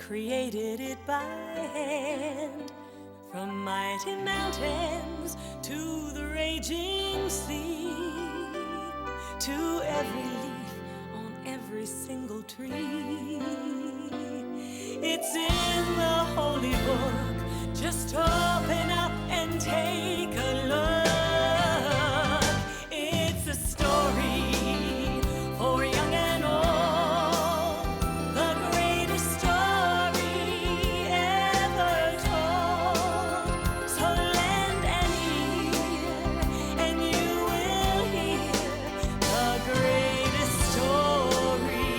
created it by hand. From mighty mountains to the raging sea, to every leaf on every single tree. It's in the holy book. Just open up and take a look. It's a story for young and old, the greatest story ever told. So lend an ear and you will hear the greatest story.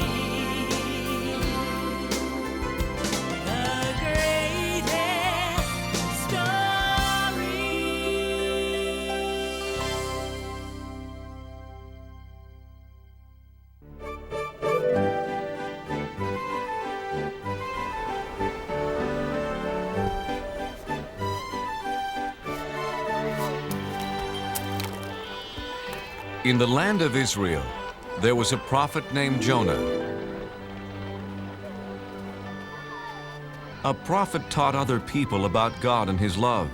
The greatest story. In the land of Israel, there was a prophet named Jonah. A prophet taught other people about God and his love.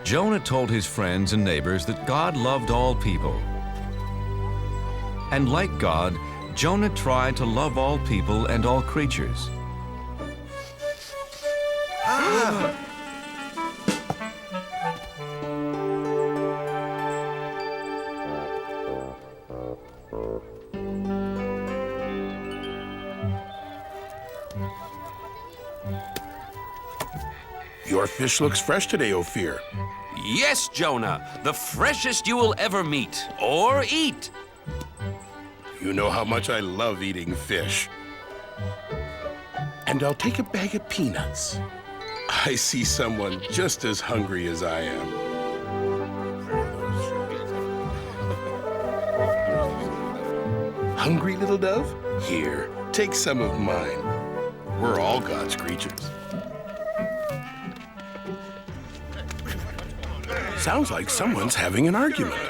Jonah told his friends and neighbors that God loved all people. And like God, Jonah tried to love all people and all creatures. Your fish looks fresh today, Ophir. Yes, Jonah, the freshest you will ever meet or eat. You know how much I love eating fish. And I'll take a bag of peanuts. I see someone just as hungry as I am. Hungry, little dove? Here, take some of mine. We're all God's creatures. Sounds like someone's having an argument.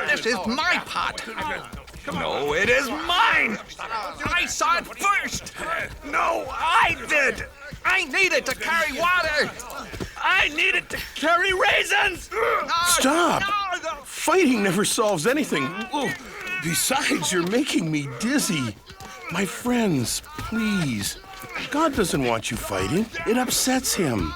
This is my pot. No, it is mine. I saw it first. No, I did. I needed to carry water. I needed to carry raisins. Stop! Fighting never solves anything. Besides, you're making me dizzy. My friends, please. God doesn't want you fighting. It upsets him.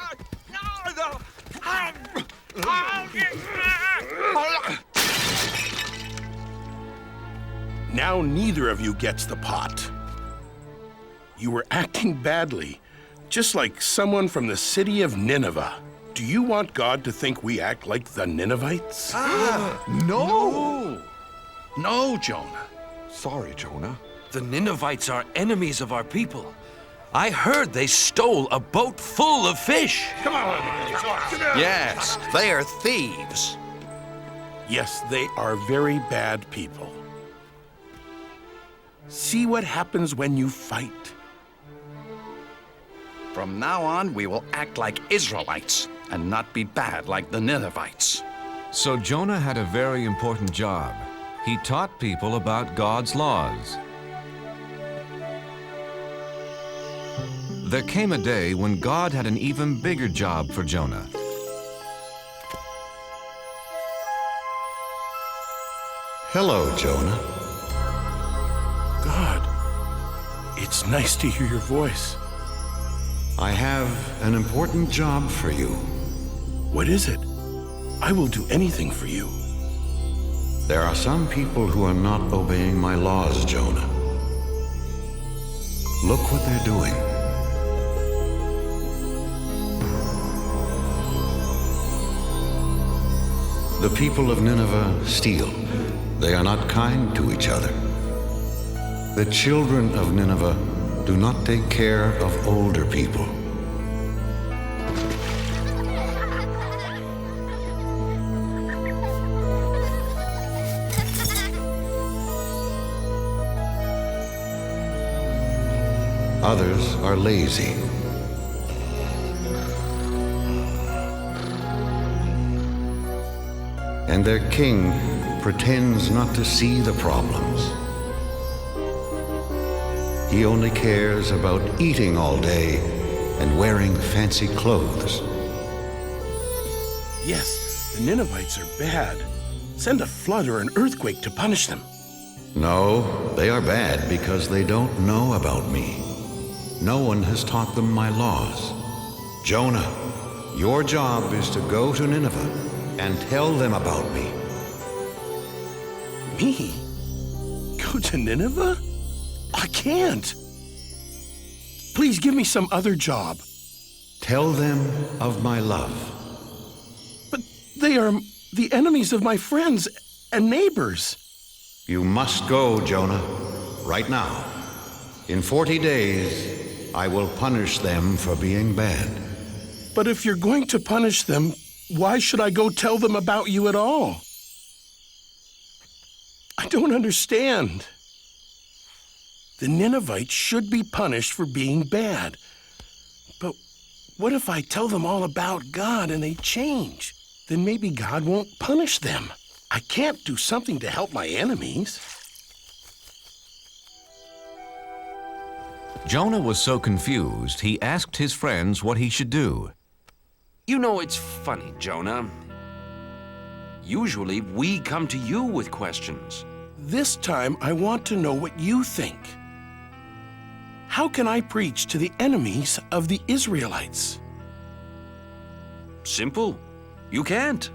Now neither of you gets the pot. You were acting badly, just like someone from the city of Nineveh. Do you want God to think we act like the Ninevites? No. No, Jonah. Sorry, Jonah. The Ninevites are enemies of our people. I heard they stole a boat full of fish. Yes, they are thieves. Yes, they are very bad people. See what happens when you fight. From now on, we will act like Israelites and not be bad like the Ninevites. So Jonah had a very important job. He taught people about God's laws. There came a day when God had an even bigger job for Jonah. Hello, Jonah. God, it's nice to hear your voice. I have an important job for you. What is it? I will do anything for you. There are some people who are not obeying my laws, Jonah. Look what they're doing. The people of Nineveh steal. They are not kind to each other. The children of Nineveh do not take care of older people. Others are lazy. And their king pretends not to see the problems. He only cares about eating all day and wearing fancy clothes. Yes, the Ninevites are bad. Send a flood or an earthquake to punish them. No, they are bad because they don't know about me. No one has taught them my laws. Jonah, your job is to go to Nineveh and tell them about me. Me? Go to Nineveh? I can't. Please give me some other job. Tell them of my love. But they are the enemies of my friends and neighbors. You must go, Jonah, right now. In 40 days, I will punish them for being bad. But if you're going to punish them, why should I go tell them about you at all? I don't understand. The Ninevites should be punished for being bad. But what if I tell them all about God and they change? Then maybe God won't punish them. I can't do something to help my enemies. Jonah was so confused, he asked his friends what he should do. You know, it's funny, Jonah. Usually, we come to you with questions. This time, I want to know what you think. How can I preach to the enemies of the Israelites? Simple. You can't.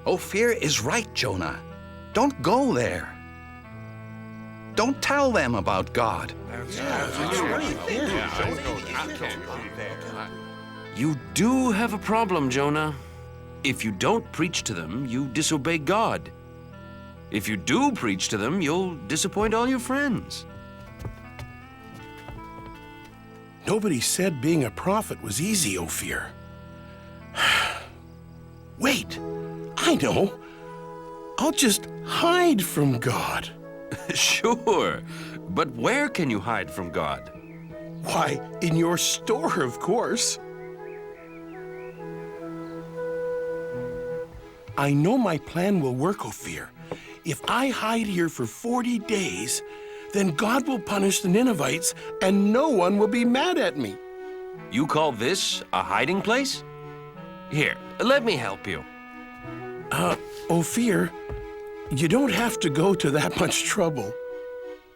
Ophir is right, Jonah. Don't go there. Don't tell them about God. You do have a problem, Jonah. If you don't preach to them, you disobey God. If you do preach to them, you'll disappoint all your friends. Nobody said being a prophet was easy, Ophir. Wait, I know. I'll just hide from God. Sure, but where can you hide from God? Why, in your store, of course. I know my plan will work, Ophir. If I hide here for 40 days, then God will punish the Ninevites and no one will be mad at me. You call this a hiding place? Here, let me help you. Ophir, you don't have to go to that much trouble.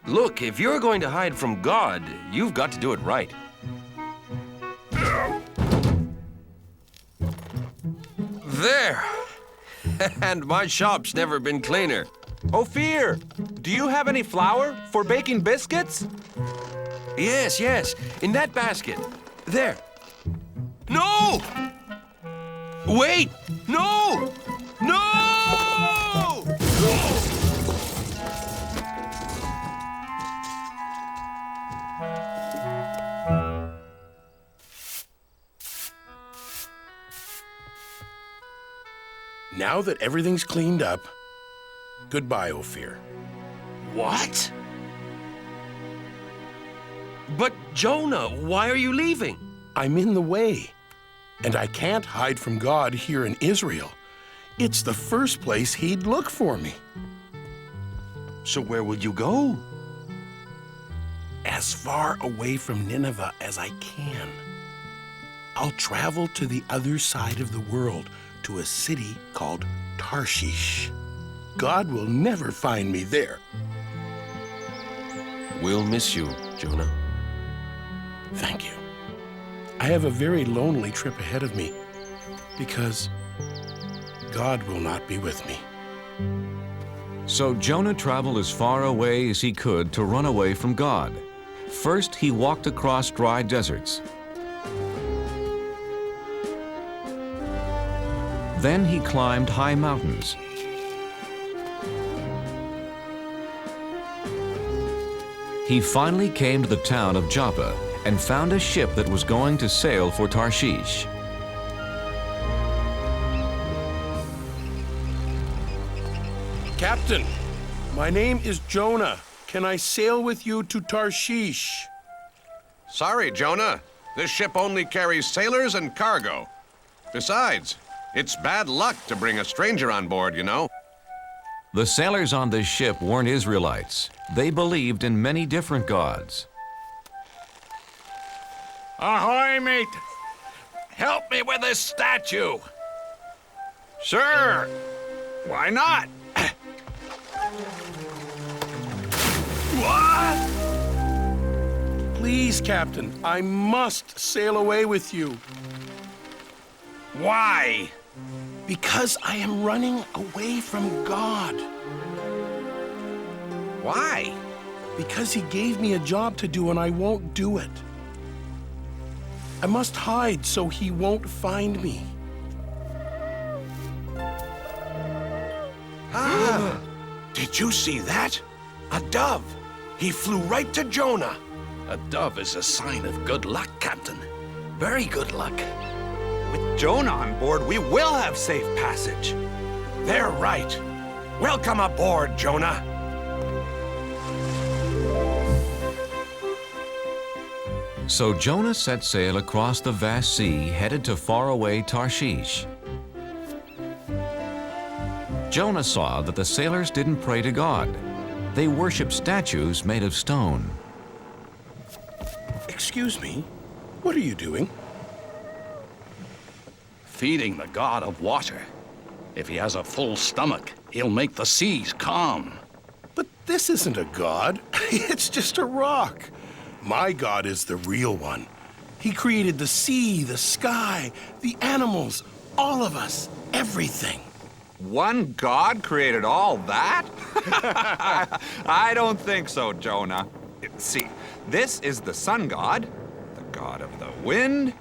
Look, if you're going to hide from God, you've got to do it right. There! And my shop's never been cleaner. Ophir, do you have any flour for baking biscuits? Yes, yes, in that basket. There. No! Wait! No! No! Now that everything's cleaned up, goodbye, Ophir. What? But Jonah, why are you leaving? I'm in the way, and I can't hide from God here in Israel. It's the first place he'd look for me. So where will you go? As far away from Nineveh as I can. I'll travel to the other side of the world, to a city called Tarshish. God will never find me there. We'll miss you, Jonah. Thank you. I have a very lonely trip ahead of me because God will not be with me. So Jonah traveled as far away as he could to run away from God. First, he walked across dry deserts. Then he climbed high mountains. He finally came to the town of Joppa and found a ship that was going to sail for Tarshish. Captain, my name is Jonah. Can I sail with you to Tarshish? Sorry, Jonah. This ship only carries sailors and cargo. Besides, it's bad luck to bring a stranger on board, you know. The sailors on this ship weren't Israelites. They believed in many different gods. Ahoy, mate! Help me with this statue! Sure. Why not? What? Please, Captain, I must sail away with you. Why? Because I am running away from God. Why? Because he gave me a job to do and I won't do it. I must hide so he won't find me. Did you see that? A dove. He flew right to Jonah. A dove is a sign of good luck, Captain. Very good luck. With Jonah on board, we will have safe passage. They're right. Welcome aboard, Jonah. So Jonah set sail across the vast sea, headed to faraway Tarshish. Jonah saw that the sailors didn't pray to God. They worshiped statues made of stone. Excuse me, what are you doing? Feeding the god of water. If he has a full stomach, he'll make the seas calm. But this isn't a god. It's just a rock. My God is the real one. He created the sea, the sky, the animals, all of us, everything. One God created all that? I don't think so, Jonah. See, this is the sun god, the god of the wind,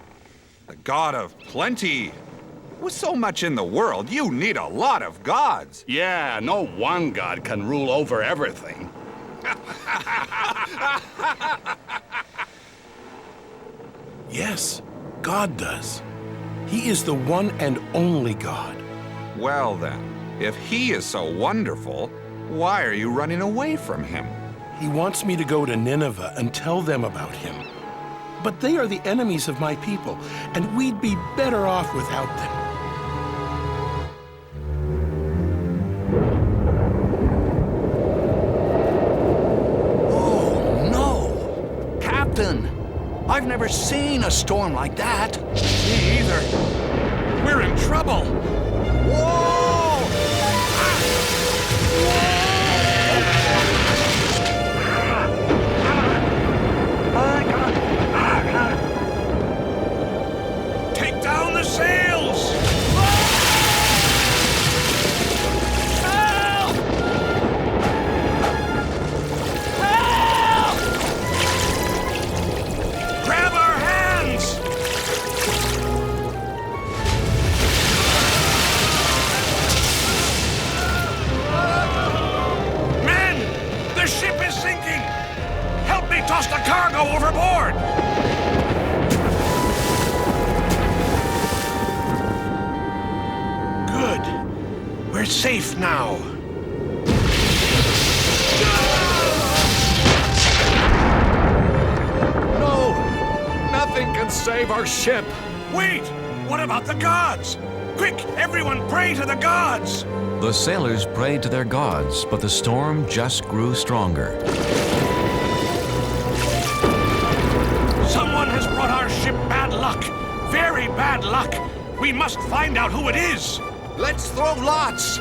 the god of plenty. With so much in the world, you need a lot of gods. Yeah, no one god can rule over everything. Yes, God does. He is the one and only God. Well then, if he is so wonderful, why are you running away from him? He wants me to go to Nineveh and tell them about him. But they are the enemies of my people, and we'd be better off without them. Oh, no! Captain, I've never seen a storm like that. Me either. We're in trouble. Whoa! Take down the sails! Help! Help! Grab our hands! Men! The ship is sinking! Help me toss the cargo overboard! Good. We're safe now. No! Nothing can save our ship. Wait! What about the gods? Quick, everyone pray to the gods! The sailors prayed to their gods, but the storm just grew stronger. Someone has brought our ship bad luck. Very bad luck. We must find out who it is. Let's throw lots.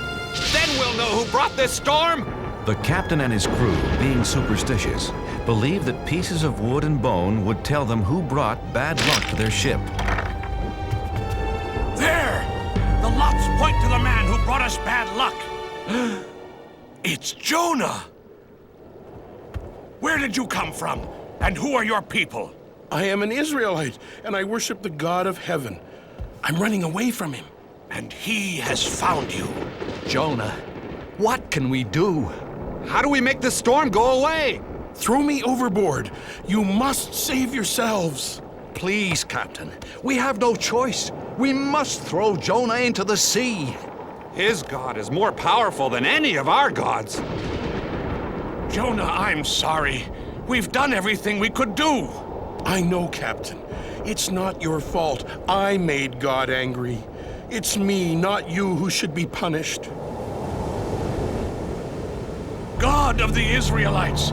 Then we'll know who brought this storm. The captain and his crew, being superstitious, believed that pieces of wood and bone would tell them who brought bad luck to their ship. There! The lots point to the man who brought us bad luck. It's Jonah! Where did you come from? And who are your people? I am an Israelite, and I worship the God of heaven. I'm running away from him. And he has found you. Jonah, what can we do? How do we make the storm go away? Throw me overboard. You must save yourselves. Please, Captain. We have no choice. We must throw Jonah into the sea. His god is more powerful than any of our gods. Jonah, I'm sorry. We've done everything we could do. I know, Captain. It's not your fault. I made God angry. It's me, not you, who should be punished. God of the Israelites,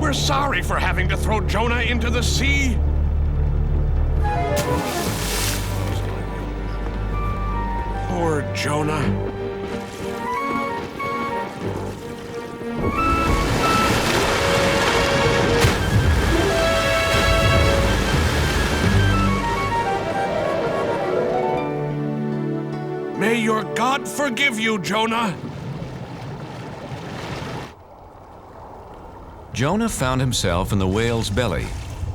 we're sorry for having to throw Jonah into the sea. Poor Jonah. May your God forgive you, Jonah. Jonah found himself in the whale's belly.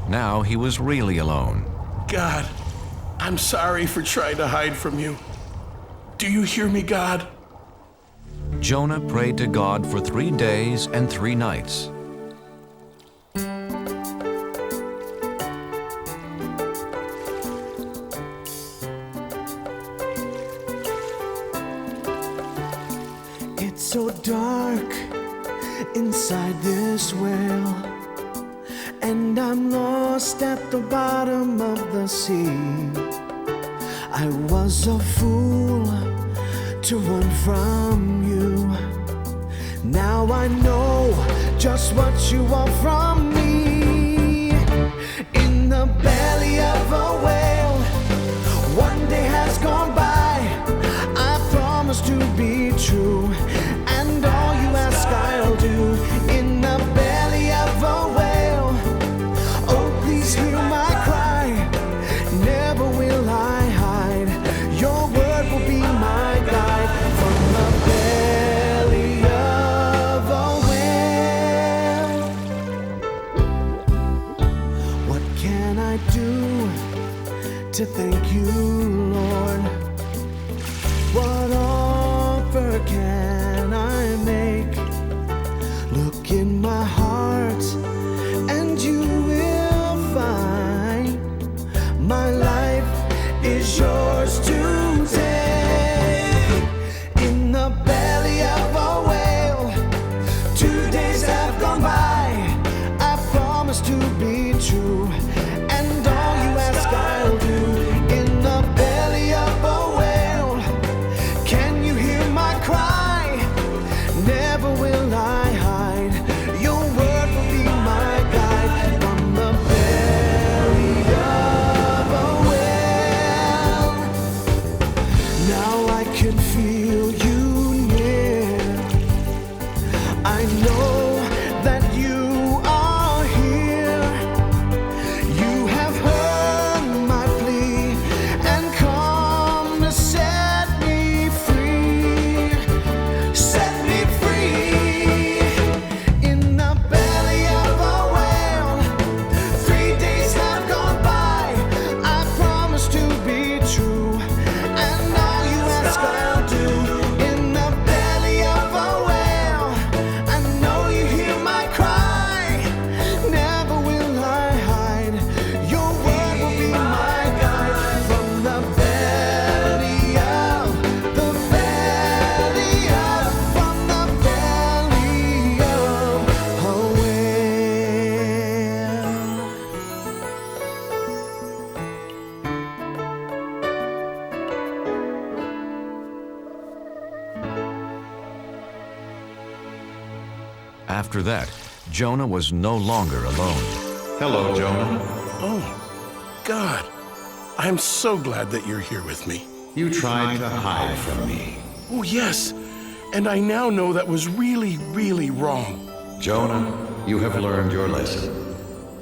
Now he was really alone. God, I'm sorry for trying to hide from you. Do you hear me, God? Jonah prayed to God for 3 days and 3 nights. It's so dark inside this well, and I'm lost at the bottom of the sea. I was a fool to run from you. Now I know just what you want from me. In the belly of a whale, one day has gone by. I promise to be true, and all you ask I'll do. In the belly of a whale, oh please hear my cry. Never will I hide. Your word will be my guide. From the belly of a whale, what can I do to thank you, Lord? What offer can I make? Look in my heart and you will find my life is yours to take. In the belly of a whale, 2 days have gone by. I promise to be true, and all you ask I'll do. In the belly of a whale, can you hear my cry? Never will I hide. Your word will be my guide. From the belly of a whale, now I can feel you near. I know that you are here. You have heard my plea and come to set me free. Set me free. In the belly of a whale, 3 days have gone by. I promise to be true, and all you ask I'll do. In the belly of a whale, I know you hear my cry. Never will I hide. Your word will be my guide. From the belly of, from the belly of a whale. After that, Jonah was no longer alone. Hello, Jonah. Oh, God, I'm so glad that you're here with me. You tried to hide from me. Oh, yes, and I now know that was really, really wrong. Jonah, you have learned your lesson.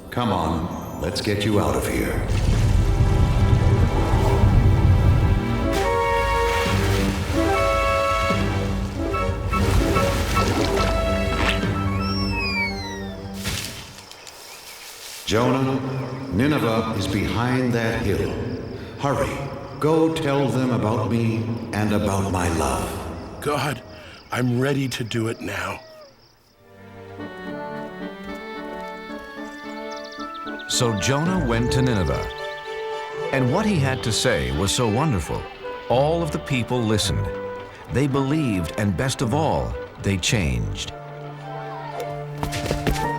Come on, let's get you out of here. Jonah, Nineveh is behind that hill. Hurry, go tell them about me and about my love. God, I'm ready to do it now. So Jonah went to Nineveh. And what he had to say was so wonderful. All of the people listened. They believed, and best of all, they changed.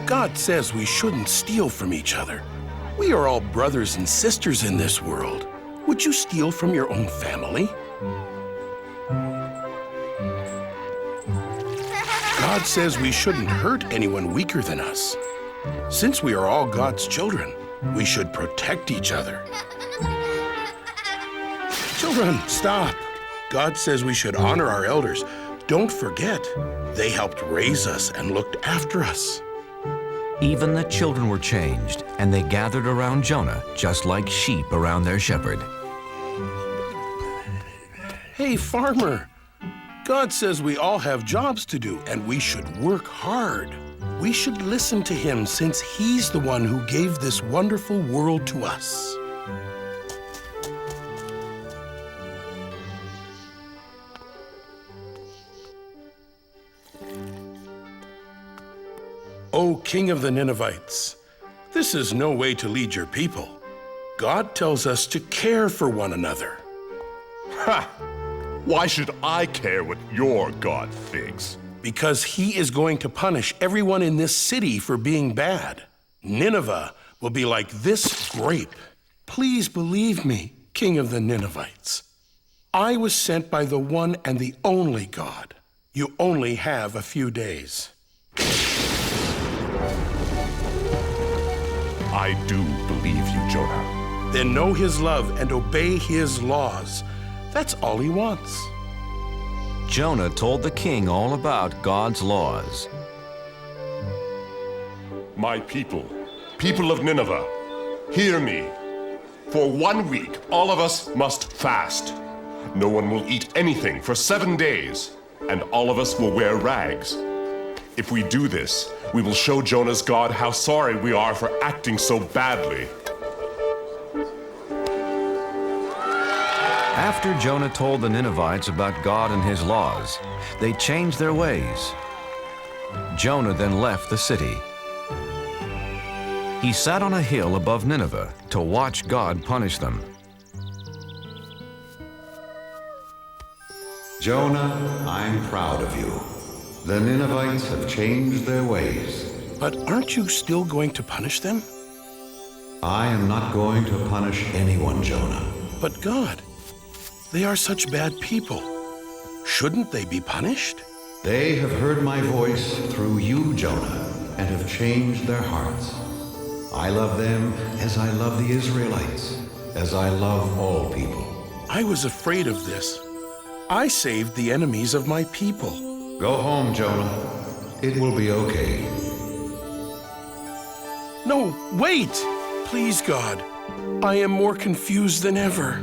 God says we shouldn't steal from each other. We are all brothers and sisters in this world. Would you steal from your own family? God says we shouldn't hurt anyone weaker than us. Since we are all God's children, we should protect each other. Children, stop. God says we should honor our elders. Don't forget, they helped raise us and looked after us. Even the children were changed, and they gathered around Jonah just like sheep around their shepherd. Hey, farmer. God says we all have jobs to do, and we should work hard. We should listen to him since he's the one who gave this wonderful world to us. O King of the Ninevites, this is no way to lead your people. God tells us to care for one another. Ha! Why should I care what your God thinks? Because he is going to punish everyone in this city for being bad. Nineveh will be like this grape. Please believe me, King of the Ninevites. I was sent by the one and the only God. You only have a few days. I do believe you, Jonah. Then know his love and obey his laws. That's all he wants. Jonah told the king all about God's laws. My people, people of Nineveh, hear me. For 1 week, all of us must fast. No one will eat anything for 7 days, and all of us will wear rags. If we do this, we will show Jonah's God how sorry we are for acting so badly. After Jonah told the Ninevites about God and his laws, they changed their ways. Jonah then left the city. He sat on a hill above Nineveh to watch God punish them. Jonah, I'm proud of you. The Ninevites have changed their ways. But aren't you still going to punish them? I am not going to punish anyone, Jonah. But God, they are such bad people. Shouldn't they be punished? They have heard my voice through you, Jonah, and have changed their hearts. I love them as I love the Israelites, as I love all people. I was afraid of this. I saved the enemies of my people. Go home, Jonah. It will be okay. No, wait! Please, God. I am more confused than ever.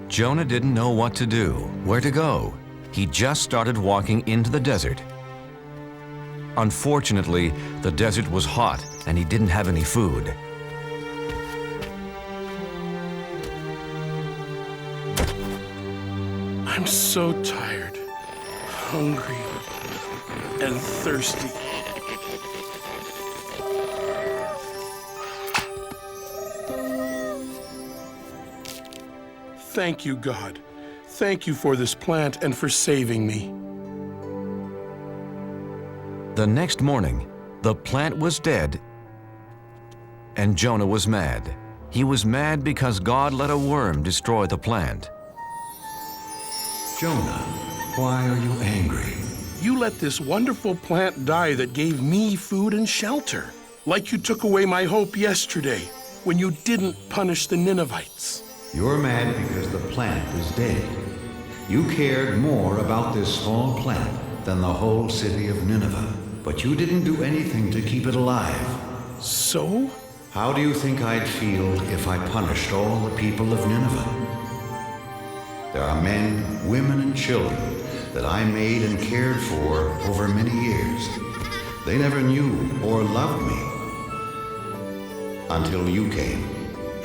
Jonah didn't know what to do, where to go. He just started walking into the desert. Unfortunately, the desert was hot and he didn't have any food. I'm so tired, hungry, and thirsty. Thank you, God. Thank you for this plant and for saving me. The next morning, the plant was dead, and Jonah was mad. He was mad because God let a worm destroy the plant. Jonah, why are you angry? You let this wonderful plant die that gave me food and shelter, like you took away my hope yesterday when you didn't punish the Ninevites. You're mad because the plant is dead. You cared more about this small plant than the whole city of Nineveh, but you didn't do anything to keep it alive. So? How do you think I'd feel if I punished all the people of Nineveh? There are men, women, and children that I made and cared for over many years. They never knew or loved me until you came.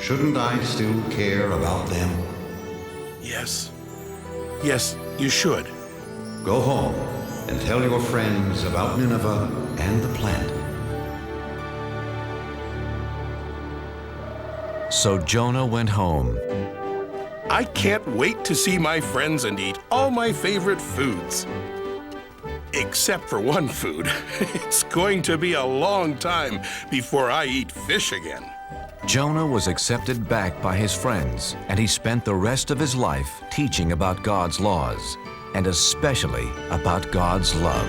Shouldn't I still care about them? Yes. Yes, you should. Go home and tell your friends about Nineveh and the plant. So Jonah went home. I can't wait to see my friends and eat all my favorite foods. Except for one food. It's going to be a long time before I eat fish again. Jonah was accepted back by his friends, and he spent the rest of his life teaching about God's laws, and especially about God's love.